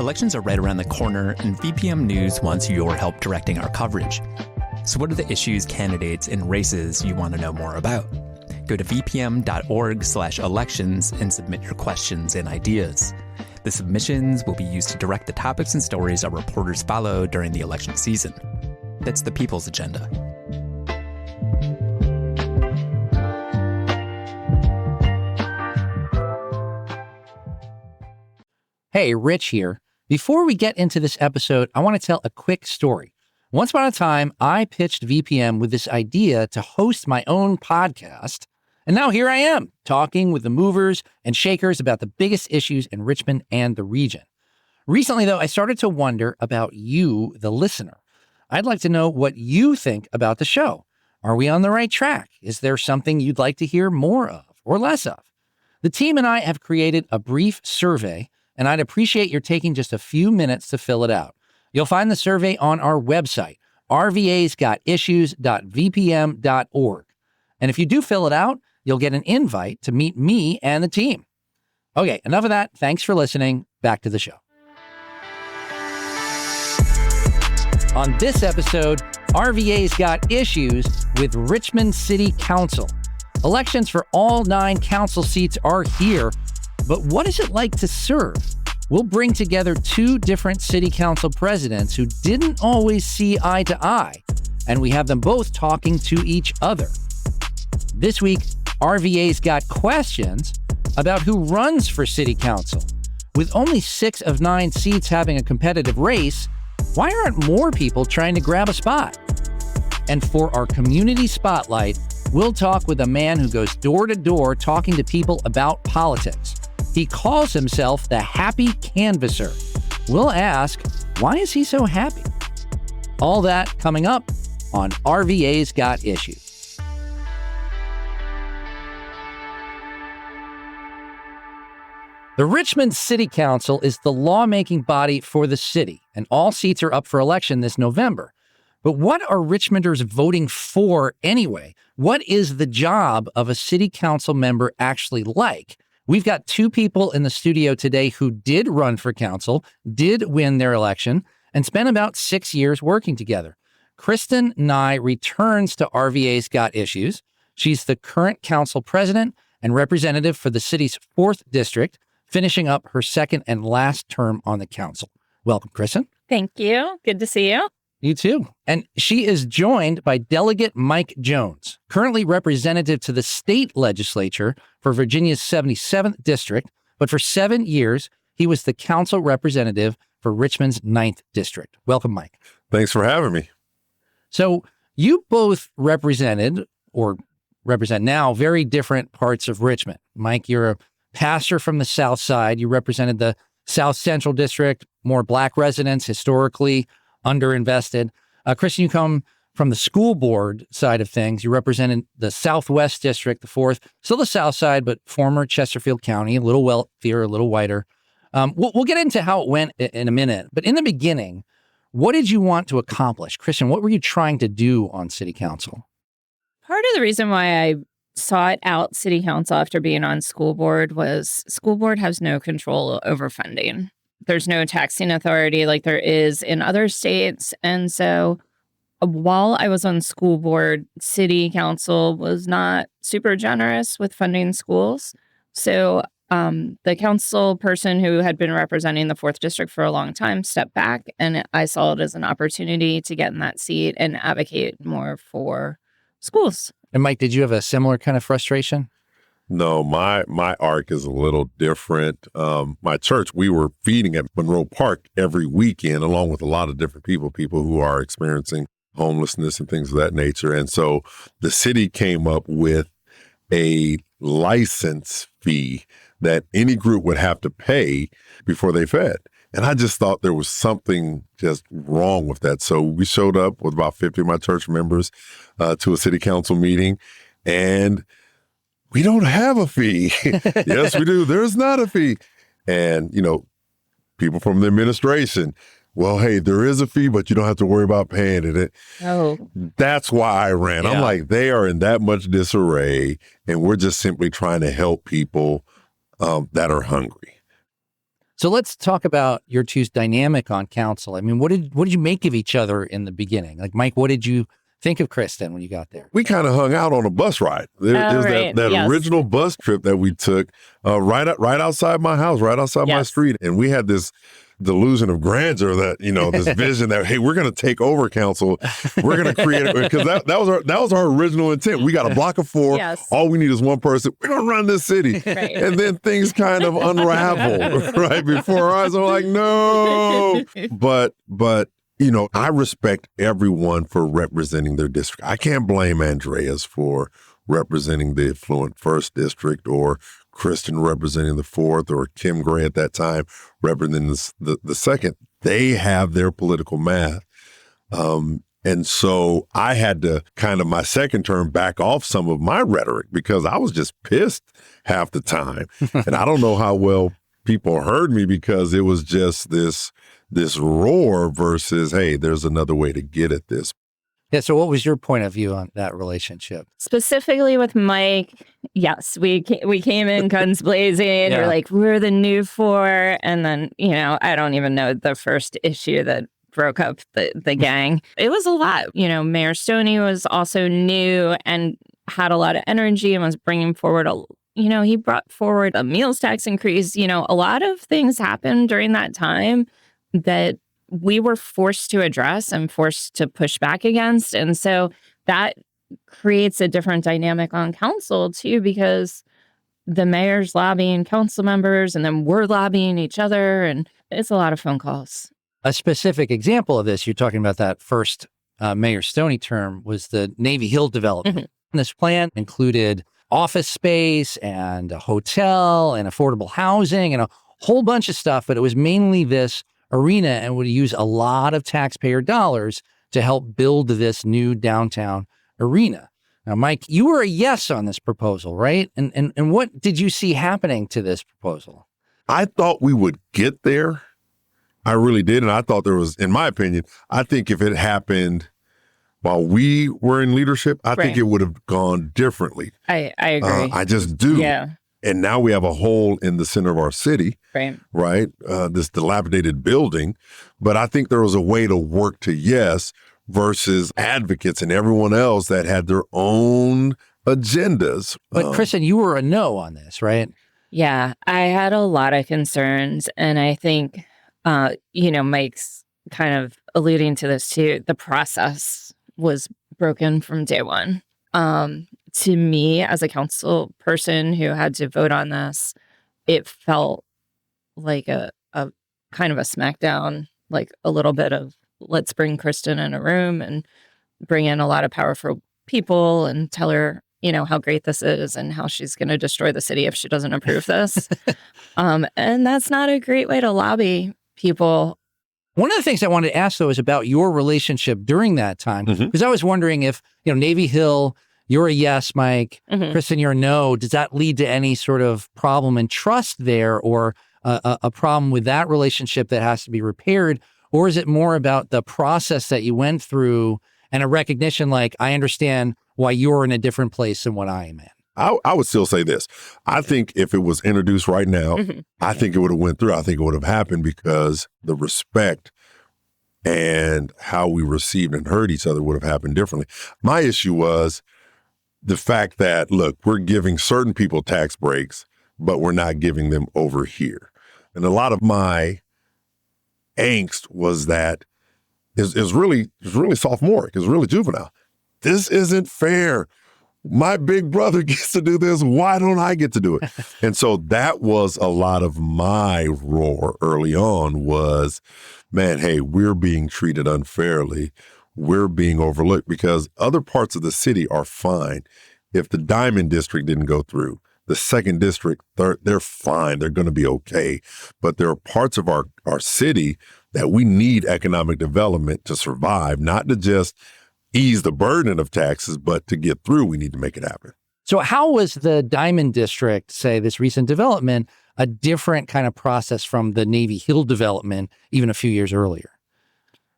Elections are right around the corner, and VPM News wants your help directing our coverage. So what are the issues, candidates, and races you want to know more about? Go to vpm.org/elections and submit your questions and ideas. The submissions will be used to direct the topics and stories our reporters follow during the election season. That's the People's Agenda. Hey, Rich here. Before we get into this episode, I want to tell a quick story. Once upon a time, I pitched VPM with this idea to host my own podcast, and now here I am, talking with the movers and shakers about the biggest issues in Richmond and the region. Recently, though, I started to wonder about you, the listener. I'd like to know what you think about the show. Are we on the right track? Is there something you'd like to hear more of or less of? The team and I have created a brief survey, and I'd appreciate your taking just a few minutes to fill it out. You'll find the survey on our website, rvasgotissues.vpm.org. And if you do fill it out, you'll get an invite to meet me and the team. Okay, enough of that. Thanks for listening. Back to the show. On this episode, RVA's Got Issues with Richmond City Council. Elections for all 9 council seats are here, but what is it like to serve? We'll bring together 2 different city council presidents who didn't always see eye to eye, and we have them both talking to each other. This week, RVA's got questions about who runs for city council. With only 6 of 9 seats having a competitive race, why aren't more people trying to grab a spot? And for our community spotlight, we'll talk with a man who goes door to door talking to people about politics. He calls himself the Happy Canvasser. We'll ask, why is he so happy? All that coming up on RVA's Got Issues. The Richmond City Council is the lawmaking body for the city, and all seats are up for election this November. But what are Richmonders voting for anyway? What is the job of a city council member actually like? We've got 2 people in the studio today who did run for council, did win their election, and spent about 6 years working together. Kristen Nye returns to RVA's Got Issues. She's the current council president and representative for the city's 4th district, finishing up her 2nd and last term on the council. Welcome, Kristen. Thank you. Good to see you. You too. And she is joined by Delegate Mike Jones, currently representative to the state legislature for Virginia's 77th district, but for 7 years, he was the council representative for Richmond's 9th district. Welcome, Mike. Thanks for having me. So you both represented, or represent now, very different parts of Richmond. Mike, you're a pastor from the South Side. You represented the South Central District, more Black residents, historically underinvested. Kristen, you come from the school board side of things. You represented the Southwest District, the 4th, still the South Side, but former Chesterfield County, a little wealthier, a little whiter. We'll get into how it went in a minute. But in the beginning, what did you want to accomplish? Kristen, what were you trying to do on city council? Part of the reason why I sought out city council after being on school board was school board has no control over funding. There's no taxing authority like there is in other states. And so while I was on school board, city council was not super generous with funding schools. So the council person who had been representing the 4th district for a long time stepped back, and I saw it as an opportunity to get in that seat and advocate more for schools. And Mike, did you have a similar kind of frustration? No, my arc is a little different. My church, we were feeding at Monroe Park every weekend, along with a lot of different people who are experiencing homelessness and things of that nature. And so the city came up with a license fee that any group would have to pay before they fed. And I just thought there was something just wrong with that. So we showed up with about 50 of my church members to a city council meeting, and we don't have a fee. Yes, we do. There's not a fee. And, people from the administration, well, hey, there is a fee, but you don't have to worry about paying it. Oh. That's why I ran. Yeah. I'm like, they are in that much disarray, and we're just simply trying to help people that are hungry. So let's talk about your two's dynamic on council. I mean, what did you make of each other in the beginning? Like, Mike, what did you think of Kristen when you got there? We kind of hung out on a bus ride. There was right. that Yes. original bus trip that we took right outside my house, right outside my Yes. street. And we had this delusion of grandeur that, this vision that, hey, we're going to take over council. We're going to create it, because that was our original intent. We got a block of 4. Yes. All we need is one person. We're going to run this city. Right. And then things kind of unravel right before our eyes. I'm like, no. But I respect everyone for representing their district. I can't blame Andreas for representing the affluent 1st district, or Kristen representing the 4th, or Kim Gray at that time representing the 2nd. They have their political math. And so I had to kind of my second term back off some of my rhetoric, because I was just pissed half the time. And I don't know how well people heard me, because it was just this roar versus, hey, there's another way to get at this. Yeah. So what was your point of view on that relationship? Specifically with Mike, yes, we came in guns blazing. Yeah. We're like, we're the new 4. And then, I don't even know the first issue that broke up the gang. It was a lot. Mayor Stoney was also new and had a lot of energy and was bringing forward he brought forward a meals tax increase. A lot of things happened during that time that we were forced to address and forced to push back against. And so that creates a different dynamic on council too, because the mayor's lobbying council members and then we're lobbying each other. And it's a lot of phone calls. A specific example of this, you're talking about that first Mayor Stoney term, was the Navy Hill development. Mm-hmm. This plan included office space and a hotel and affordable housing and a whole bunch of stuff, but it was mainly this arena and would use a lot of taxpayer dollars to help build this new downtown arena. Now, Mike, you were a yes on this proposal, right? And what did you see happening to this proposal? I thought we would get there. I really did. And I thought there was, in my opinion, I think if it happened while we were in leadership, I think it would have gone differently. I agree. I just do. Yeah. And now we have a hole in the center of our city, right? This dilapidated building. But I think there was a way to work to yes versus advocates and everyone else that had their own agendas. But Kristen, you were a no on this, right? Yeah, I had a lot of concerns. And I think, Mike's kind of alluding to this too. The process was broken from day one. To me, as a council person who had to vote on this, it felt like a kind of a smackdown, like a little bit of let's bring Kristen in a room and bring in a lot of powerful people and tell her, how great this is and how she's going to destroy the city if she doesn't approve this. And that's not a great way to lobby people. One of the things I wanted to ask, though, is about your relationship during that time, because I was wondering if, Navy Hill, you're a yes, Mike. Kristen, you're a no. Does that lead to any sort of problem in trust there, or a problem with that relationship that has to be repaired? Or is it more about the process that you went through and a recognition like, I understand why you're in a different place than what I am in? I would still say this. I think if it was introduced right now, I think it would have went through. I think it would have happened because the respect and how we received and heard each other would have happened differently. My issue was the fact that, look, we're giving certain people tax breaks, but we're not giving them over here. And a lot of my angst was that is really sophomoric, is really juvenile. This isn't fair. My big brother gets to do this. Why don't I get to do it? And so that was a lot of my roar early on was, man, hey, we're being treated unfairly. We're being overlooked because other parts of the city are fine. If the Diamond District didn't go through, the second district, they're fine. They're going to be okay. But there are parts of our city that we need economic development to survive, not to just ease the burden of taxes, but to get through, we need to make it happen. So how was the Diamond District, say, this recent development, a different kind of process from the Navy Hill development even a few years earlier?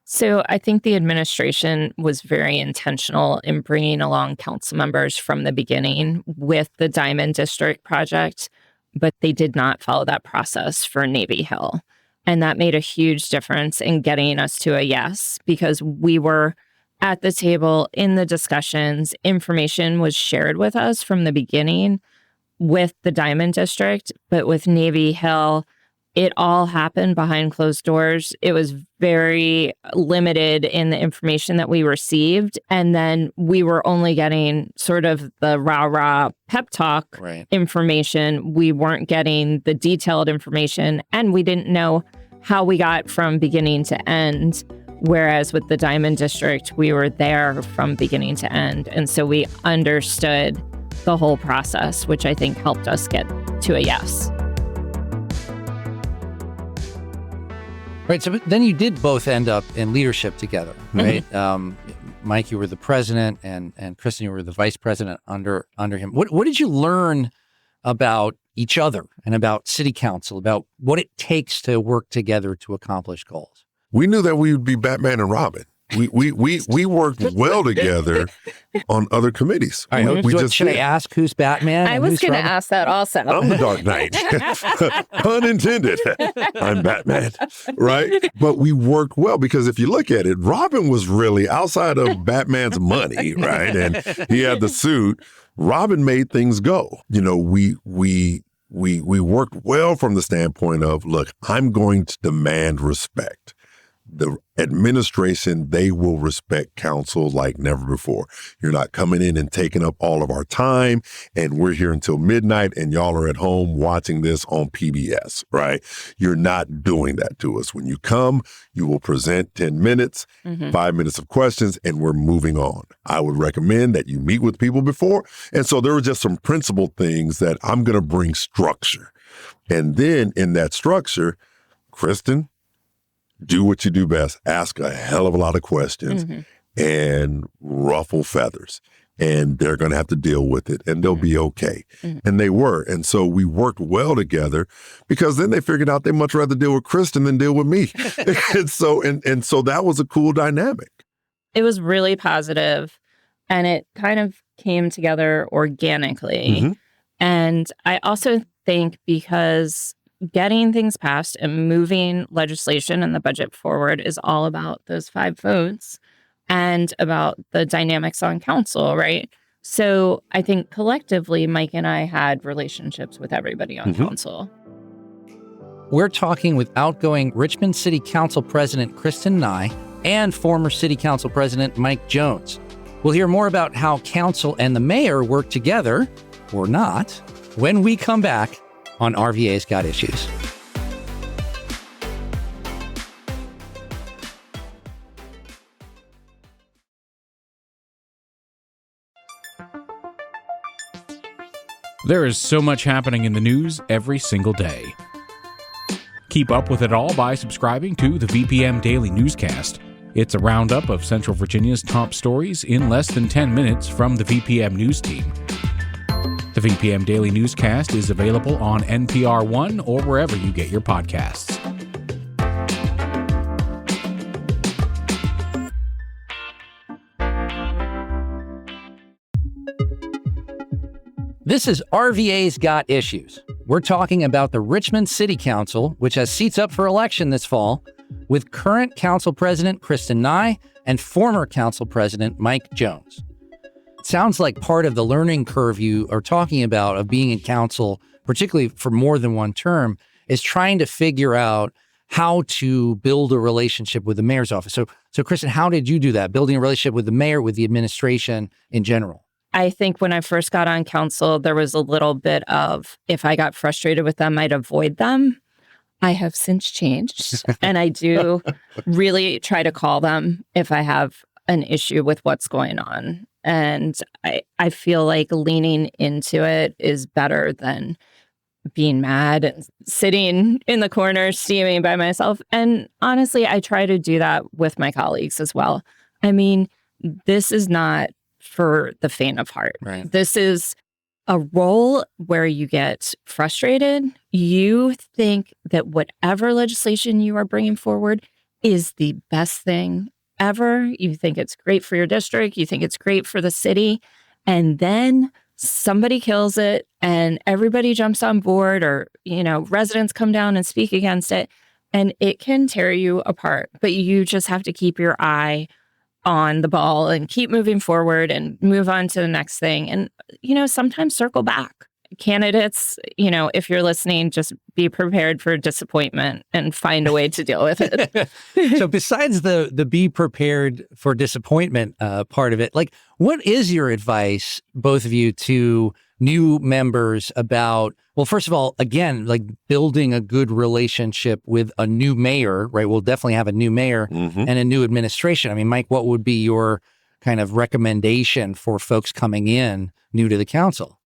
So I think the administration was very intentional in bringing along council members from the beginning with the Diamond District project but they did not follow that process for Navy Hill. And that made a huge difference in getting us to a yes, because we were at the table in the discussions. Information was shared with us from the beginning with the Diamond District, but with Navy Hill, it all happened behind closed doors. It was very limited in the information that we received. And then we were only getting sort of the rah-rah pep talk information. We weren't getting the detailed information, and we didn't know how we got from beginning to end. Whereas with the Diamond District, we were there from beginning to end. And so we understood the whole process, which I think helped us get to a yes. Right. So then you did both end up in leadership together, right? Mike, you were the president, and Kristen, you were the vice president under him. What did you learn about each other and about city council, about what it takes to work together to accomplish goals? We knew that we would be Batman and Robin. We worked well together on other committees. All right, should I ask who's Batman? I was going to ask that also. I'm the Dark Knight. Pun intended. I'm Batman, right? But we worked well because if you look at it, Robin was really outside of Batman's money, right? And he had the suit. Robin made things go. You know, we worked well from the standpoint of, look, I'm going to demand respect. The administration, they will respect council like never before. You're not coming in and taking up all of our time, and we're here until midnight, and y'all are at home watching this on PBS, right? You're not doing that to us. When you come, you will present 10 minutes, 5 minutes of questions, and we're moving on. I would recommend that you meet with people before. And so there were just some principal things that I'm going to bring structure. And then in that structure, Kristen, do what you do best. Ask a hell of a lot of questions and ruffle feathers. And they're going to have to deal with it, and they'll be okay. And they were. And so we worked well together, because then they figured out they'd much rather deal with Kristen than deal with me. and so that was a cool dynamic. It was really positive, and it kind of came together organically. And I also think because getting things passed and moving legislation and the budget forward is all about those 5 votes and about the dynamics on council, right? So I think collectively, Mike and I had relationships with everybody on council. We're talking with outgoing Richmond City Council President Kristen Nye and former City Council President Mike Jones. We'll hear more about how council and the mayor work together, or not, when we come back on RVA's Got Issues. There is so much happening in the news every single day. Keep up with it all by subscribing to the VPM Daily Newscast. It's a roundup of Central Virginia's top stories in less than 10 minutes from the VPM News team. The VPM Daily Newscast is available on NPR One or wherever you get your podcasts. This is RVA's Got Issues. We're talking about the Richmond City Council, which has seats up for election this fall, with current Council President Kristen Nye and former Council President Mike Jones. Sounds like part of the learning curve you are talking about of being in council, particularly for more than one term, is trying to figure out how to build a relationship with the mayor's office. So Kristen, how did you do that? Building a relationship with the mayor, with the administration in general? I think when I first got on council, there was a little bit of, if I got frustrated with them, I'd avoid them. I have since changed, and I do really try to call them if I have an issue with what's going on. And I feel like leaning into it is better than being mad and sitting in the corner steaming by myself. And honestly, I try to do that with my colleagues as well. I mean, this is not for the faint of heart. Right. This is a role where you get frustrated. You think that whatever legislation you are bringing forward is the best thing ever. You think it's great for your district. You think it's great for the city. And then somebody kills it and everybody jumps on board, or, residents come down and speak against it, and it can tear you apart. But you just have to keep your eye on the ball and keep moving forward and move on to the next thing. And, sometimes circle back. Candidates, if you're listening, just be prepared for disappointment and find a way to deal with it. So besides the be prepared for disappointment part of it, like, what is your advice, both of you, to new members about, well, first of all, again, like building a good relationship with a new mayor, right? We'll definitely have a new mayor and a new administration. I mean, Mike, what would be your kind of recommendation for folks coming in new to the council?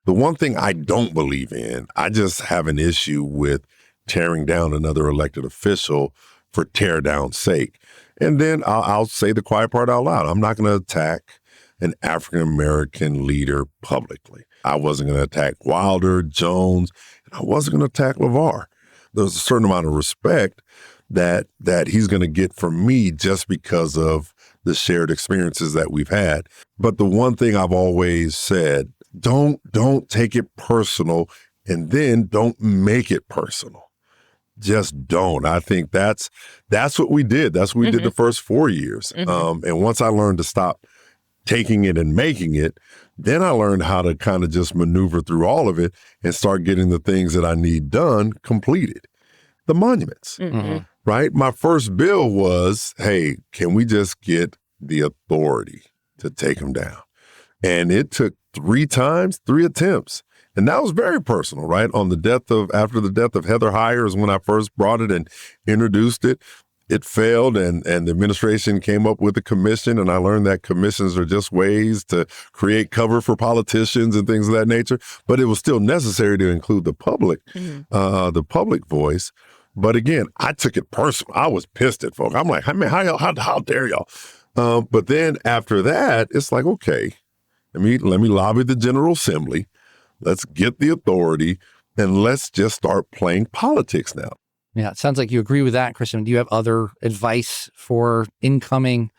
The one thing I don't believe in, I just have an issue with tearing down another elected official for tear down's sake. And then I'll say the quiet part out loud. I'm not going to attack an African-American leader publicly. I wasn't going to attack Wilder, Jones, and I wasn't going to attack LeVar. There's a certain amount of respect that he's going to get from me just because of the shared experiences that we've had. But the one thing I've always said, don't take it personal, and then don't make it personal. Just don't. I think that's what we did. That's what we did the first 4 years. And once I learned to stop taking it and making it, then I learned how to kind of just maneuver through all of it and start getting the things that I need done completed. The monuments, right? My first bill was, hey, can we just get the authority to take them down? And it took 3 attempts. And that was very personal, right? After the death of Heather Heyer is when I first brought it and introduced it. It failed, and the administration came up with a commission, and I learned that commissions are just ways to create cover for politicians and things of that nature. But it was still necessary to include the public voice. But again, I took it personal. I was pissed at folks. I'm like, hey, man, how dare y'all? But then after that, it's like, okay, let me lobby the General Assembly. Let's get the authority, and let's just start playing politics now. Yeah, it sounds like you agree with that, Kristen. Do you have other advice for incoming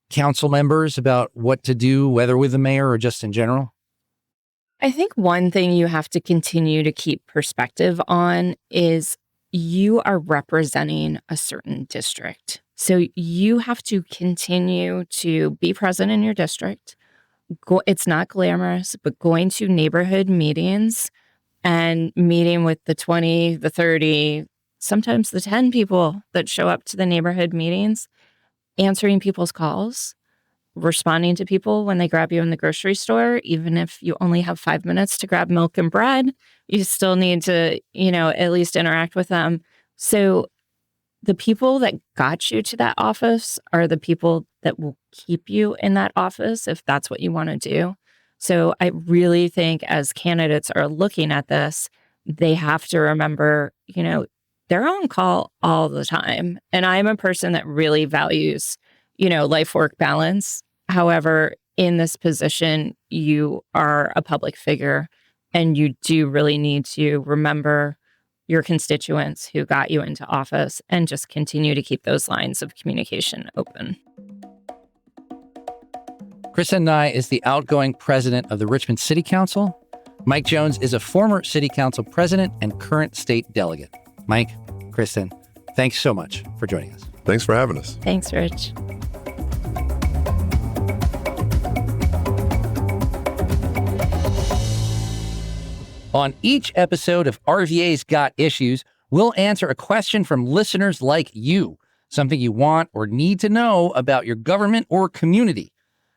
council members about what to do, whether with the mayor or just in general? I think one thing you have to continue to keep perspective on is you are representing a certain district. So you have to continue to be present in your district. It's not glamorous, but going to neighborhood meetings and meeting with the 20, the 30, sometimes the 10 people that show up to the neighborhood meetings, answering people's calls, responding to people when they grab you in the grocery store. Even if you only have 5 minutes to grab milk and bread, you still need to, at least interact with them. So the people that got you to that office are the people that will keep you in that office if that's what you want to do. So I really think as candidates are looking at this, they have to remember, they're on call all the time. And I'm a person that really values, life-work balance. However, in this position, you are a public figure, and you do really need to remember your constituents who got you into office and just continue to keep those lines of communication open. Kristen Nye is the outgoing president of the Richmond City Council. Mike Jones is a former city council president and current state delegate. Mike, Kristen, thanks so much for joining us. Thanks for having us. Thanks, Rich. On each episode of RVA's Got Issues, we'll answer a question from listeners like you, something you want or need to know about your government or community.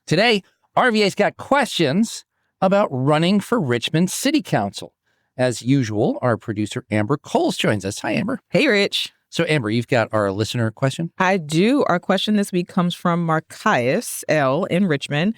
Today, RVA's got questions about running for Richmond City Council. As usual, our producer, Amber Coles, joins us. Hi, Amber. Hey, Rich. So, Amber, you've got our listener question? I do. Our question this week comes from Marcaius L. in Richmond.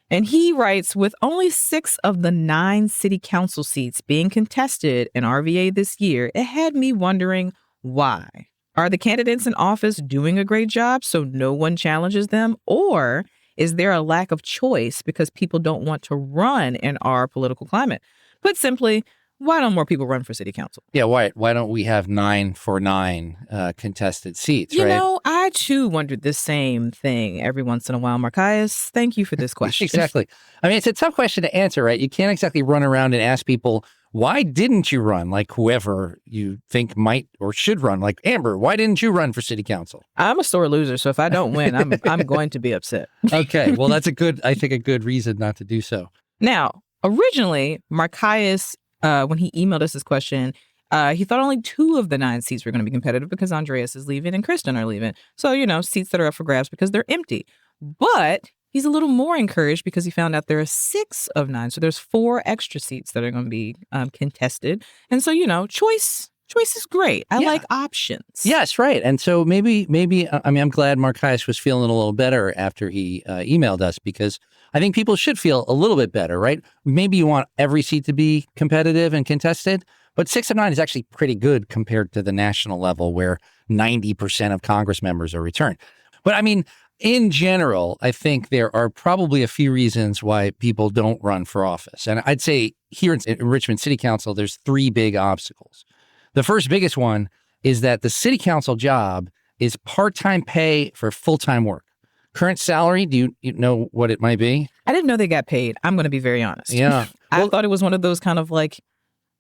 And he writes, with only 6 of the 9 city council seats being contested in RVA this year, it had me wondering why. Are the candidates in office doing a great job so no one challenges them? Or is there a lack of choice because people don't want to run in our political climate? Put simply, why don't more people run for city council? Yeah, why don't we have 9 for 9 contested seats, You right? know, I too wondered the same thing every once in a while. Marcaius, thank you for this question. Exactly. I mean, it's a tough question to answer, right? You can't exactly run around and ask people, why didn't you run? Like whoever you think might or should run. Like, Amber, why didn't you run for city council? I'm a sore loser, so if I don't win, I'm going to be upset. Okay, well, that's a good reason not to do so. Now, originally, Marcaius, when he emailed us this question, he thought only 2 of the 9 seats were going to be competitive because Andreas is leaving and Kristen are leaving. So, seats that are up for grabs because they're empty. But he's a little more encouraged because he found out there are 6 of 9. So there's 4 extra seats that are going to be contested. And so, choice is great. I like options. Yes, right. And so maybe, I'm glad Marcaius was feeling a little better after he emailed us, because I think people should feel a little bit better, right? Maybe you want every seat to be competitive and contested, but 6 of 9 is actually pretty good compared to the national level where 90% of Congress members are returned. But I mean, in general, I think there are probably a few reasons why people don't run for office. And I'd say here in Richmond City Council, there's 3 big obstacles. The first biggest one is that the city council job is part-time pay for full-time work. Current salary, do you know what it might be? I didn't know they got paid. I'm going to be very honest. Yeah. I thought it was one of those kind of like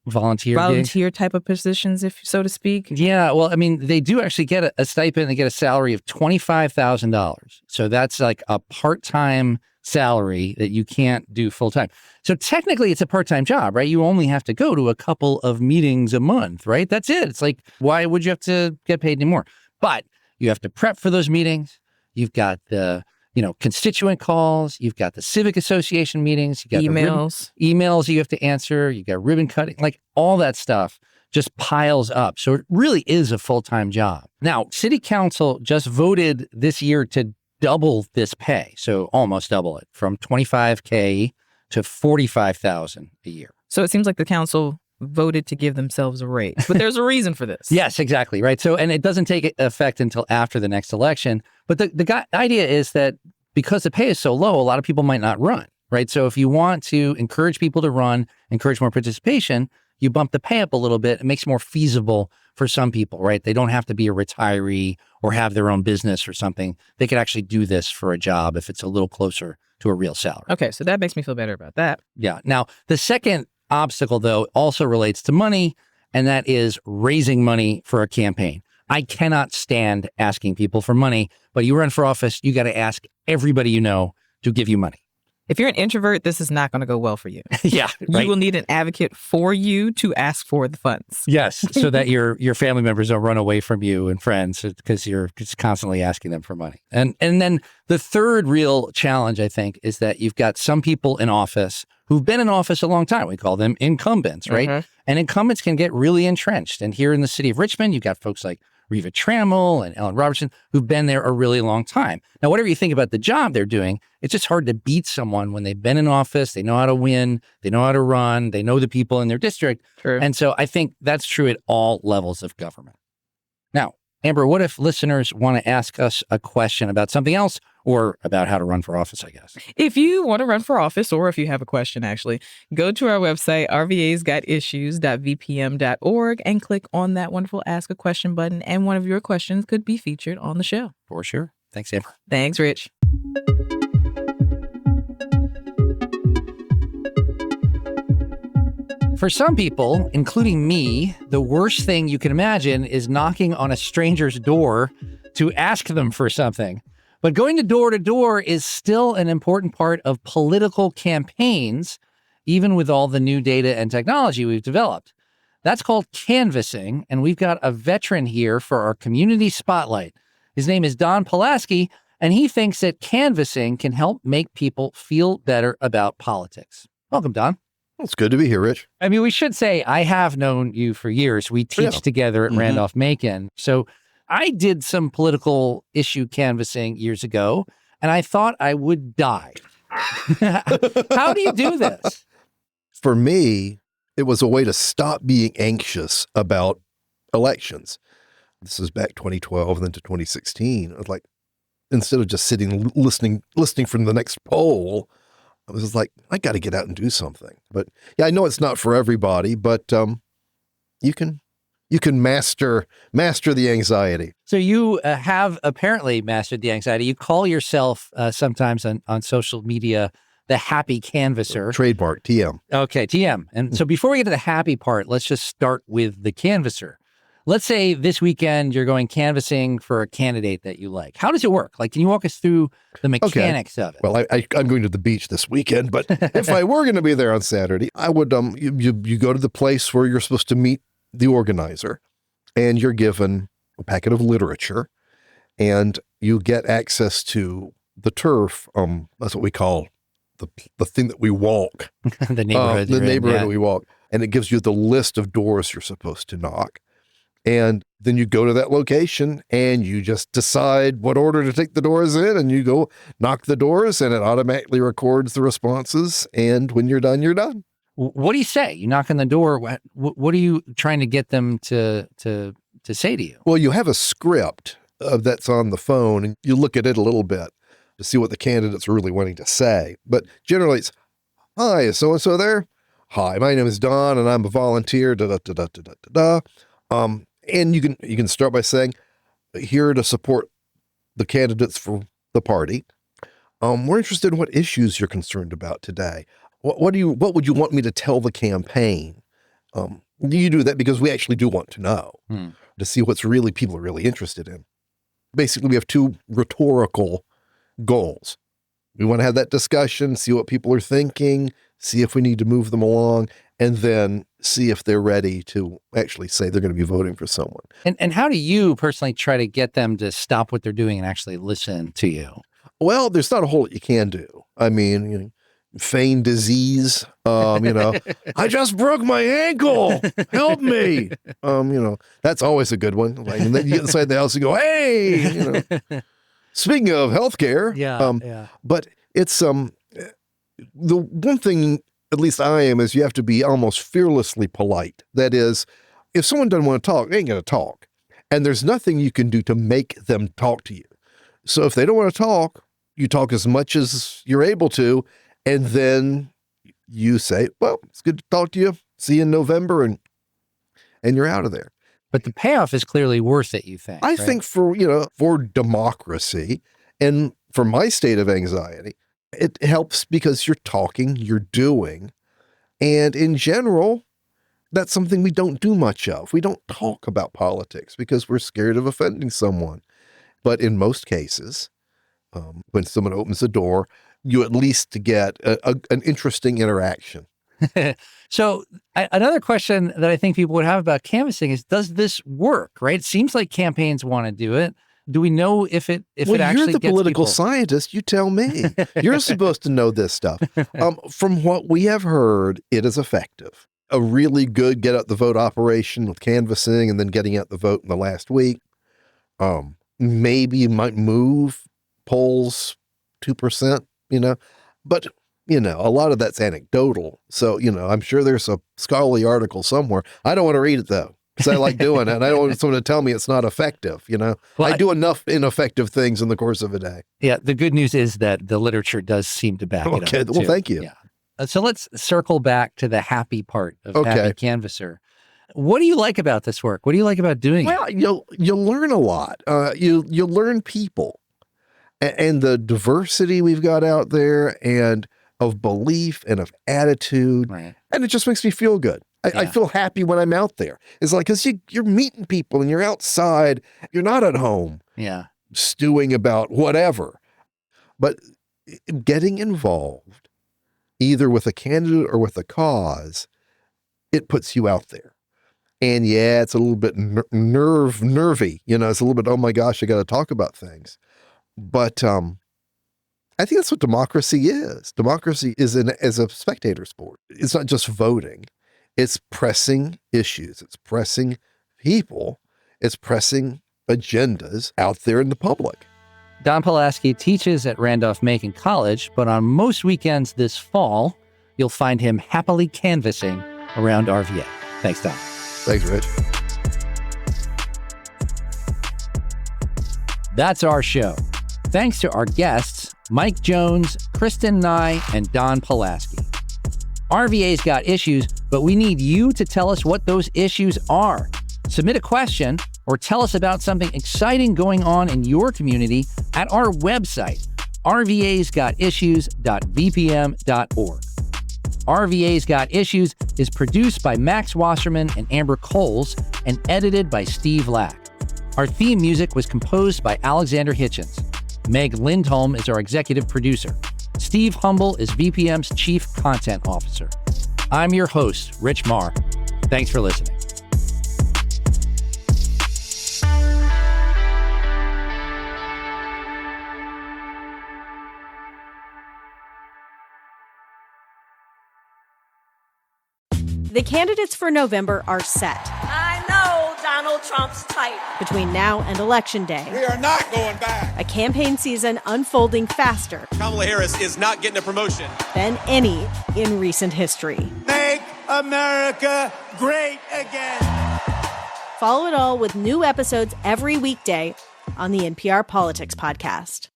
volunteer type of positions, if so to speak. Yeah. Well, I mean, they do actually get a stipend. They get a salary of $25,000. So that's like a part-time salary that you can't do full-time. So technically it's a part-time job, right? You only have to go to a couple of meetings a month, right? That's it. It's like, why would you have to get paid anymore? But you have to prep for those meetings. You've got the, constituent calls. You've got the civic association meetings. You got emails you have to answer. You got ribbon cutting, like all that stuff just piles up. So it really is a full-time job. Now, city council just voted this year to double this pay. So almost double it from $25,000 to $45,000 a year. So it seems like the council voted to give themselves a raise, but there's a reason for this. Yes, exactly. Right. So, and it doesn't take effect until after the next election. But the idea is that because the pay is so low, a lot of people might not run. Right. So if you want to encourage people to run, encourage more participation, you bump the pay up a little bit. It makes it more feasible for some people. Right. They don't have to be a retiree or have their own business or something. They could actually do this for a job if it's a little closer to a real salary. Okay. So that makes me feel better about that. Yeah. Now, the second obstacle, though, also relates to money, and that is raising money for a campaign. I cannot stand asking people for money, but you run for office, you got to ask everybody you know to give you money. If you're an introvert, this is not going to go well for you. Yeah. Right? You will need an advocate for you to ask for the funds. Yes. So that your family members don't run away from you and friends because you're just constantly asking them for money. And then the third real challenge, I think, is that you've got some people in office who've been in office a long time. We call them incumbents, right? Mm-hmm. And incumbents can get really entrenched. And here in the city of Richmond, you've got folks like Reva Trammell and Ellen Robertson, who've been there a really long time. Now, whatever you think about the job they're doing, it's just hard to beat someone when they've been in office, they know how to win, they know how to run, they know the people in their district. True. And so I think that's true at all levels of government. Now, Amber, what if listeners want to ask us a question about something else or about how to run for office, I guess? If you want to run for office, or if you have a question, actually, go to our website, rvasgotissues.vpm.org, and click on that wonderful Ask a Question button, and one of your questions could be featured on the show. For sure. Thanks, Amber. Thanks, Rich. For some people, including me, the worst thing you can imagine is knocking on a stranger's door to ask them for something. But going to door is still an important part of political campaigns, even with all the new data and technology we've developed. That's called canvassing, and we've got a veteran here for our community spotlight. His name is Don Pulaski, and he thinks that canvassing can help make people feel better about politics. Welcome, Don. It's good to be here, Rich. I mean, we should say I have known you for years. We teach together at Randolph-Macon. So I did some political issue canvassing years ago, and I thought I would die. How do you do this? For me, it was a way to stop being anxious about elections. This is back 2012 and then to 2016. I was like, instead of just sitting listening from the next poll, I was just like, I got to get out and do something. But yeah, I know it's not for everybody, but you can master the anxiety. So you have apparently mastered the anxiety. You call yourself sometimes on social media the happy canvasser. Trademark, TM. Okay, TM. And so before we get to the happy part, let's just start with the canvasser. Let's say this weekend you're going canvassing for a candidate that you like. How does it work? Like, can you walk us through the mechanics of it? Well, I'm going to the beach this weekend, but if I were going to be there on Saturday, I would, you go to the place where you're supposed to meet the organizer, and you're given a packet of literature, and you get access to the turf. That's what we call the thing that we walk. The neighborhood we walk. And it gives you the list of doors you're supposed to knock. And then you go to that location and you just decide what order to take the doors in, and you go knock the doors, and it automatically records the responses. And when you're done, you're done. What do you say? You knock on the door. What are you trying to get them to say to you? Well, you have a script that's on the phone, and you look at it a little bit to see what the candidate's really wanting to say. But generally it's, "Hi, is so-and-so there? Hi, my name is Don, and I'm a volunteer, and you can start by saying, here to support the candidates for the party. We're interested in what issues you're concerned about today. What would you want me to tell the campaign? You do that because we actually do want to know, to see what's people are really interested in. Basically, we have two rhetorical goals. We want to have that discussion, see what people are thinking, see if we need to move them along, and then see if they're ready to actually say they're going to be voting for someone." And how do you personally try to get them to stop what they're doing and actually listen to you? Well, there's not a whole lot you can do. I mean, feign disease, I just broke my ankle, help me. That's always a good one. Like, and then you get inside the house and go, hey, speaking of healthcare. Yeah. But it's, the one thing, at least I am, is you have to be almost fearlessly polite. That is, if someone doesn't want to talk, they ain't going to talk. And there's nothing you can do to make them talk to you. So if they don't want to talk, you talk as much as you're able to, and then you say, well, it's good to talk to you. See you in November, and you're out of there. But the payoff is clearly worth it, you think? I think for democracy and for my state of anxiety, it helps because you're talking, you're doing. And in general, that's something we don't do much of. We don't talk about politics because we're scared of offending someone. But in most cases, when someone opens the door, you at least get an interesting interaction. So another question that I think people would have about canvassing is, does this work, right? It seems like campaigns want to do it. Do we know if it actually gets you're the political people? scientist. You tell me. You're supposed to know this stuff. From what we have heard, it is effective. A really good get out the vote operation with canvassing and then getting out the vote in the last week. Maybe you might move polls 2%, but a lot of that's anecdotal. So, I'm sure there's a scholarly article somewhere. I don't want to read it though, because I like doing it. And I don't want someone to tell me it's not effective. Well, I do enough ineffective things in the course of a day. Yeah. The good news is that the literature does seem to back it up. Okay. Well, thank you. Yeah. So let's circle back to the happy part of Happy Canvasser. What do you like about this work? What do you like about doing it? Well, you'll learn a lot. You'll learn people and the diversity we've got out there, and of belief and of attitude. Right. And it just makes me feel good. I feel happy when I'm out there. It's like, because you're meeting people and you're outside. You're not at home stewing about whatever. But getting involved, either with a candidate or with a cause, it puts you out there. And it's a little bit nervy. It's a little bit, oh my gosh, I got to talk about things. But I think that's what democracy is. Democracy is a spectator sport. It's not just voting. It's pressing issues. It's pressing people. It's pressing agendas out there in the public. Don Pulaski teaches at Randolph-Macon College, but on most weekends this fall, you'll find him happily canvassing around RVA. Thanks, Don. Thanks, Rich. That's our show. Thanks to our guests, Mike Jones, Kristen Nye, and Don Pulaski. RVA's got issues, but we need you to tell us what those issues are. Submit a question or tell us about something exciting going on in your community at our website, rvasgotissues.vpm.org. RVA's Got Issues is produced by Max Wasserman and Amber Coles and edited by Steve Lack. Our theme music was composed by Alexander Hitchens. Meg Lindholm is our executive producer. Steve Humble is VPM's chief content officer. I'm your host, Rich Marr. Thanks for listening. The candidates for November are set. I know Donald Trump's type. Between now and Election Day, we are not going back. A campaign season unfolding faster. Kamala Harris is not getting a promotion Than any in recent history. Make America great again. Follow it all with new episodes every weekday on the NPR Politics Podcast.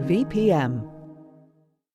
VPM.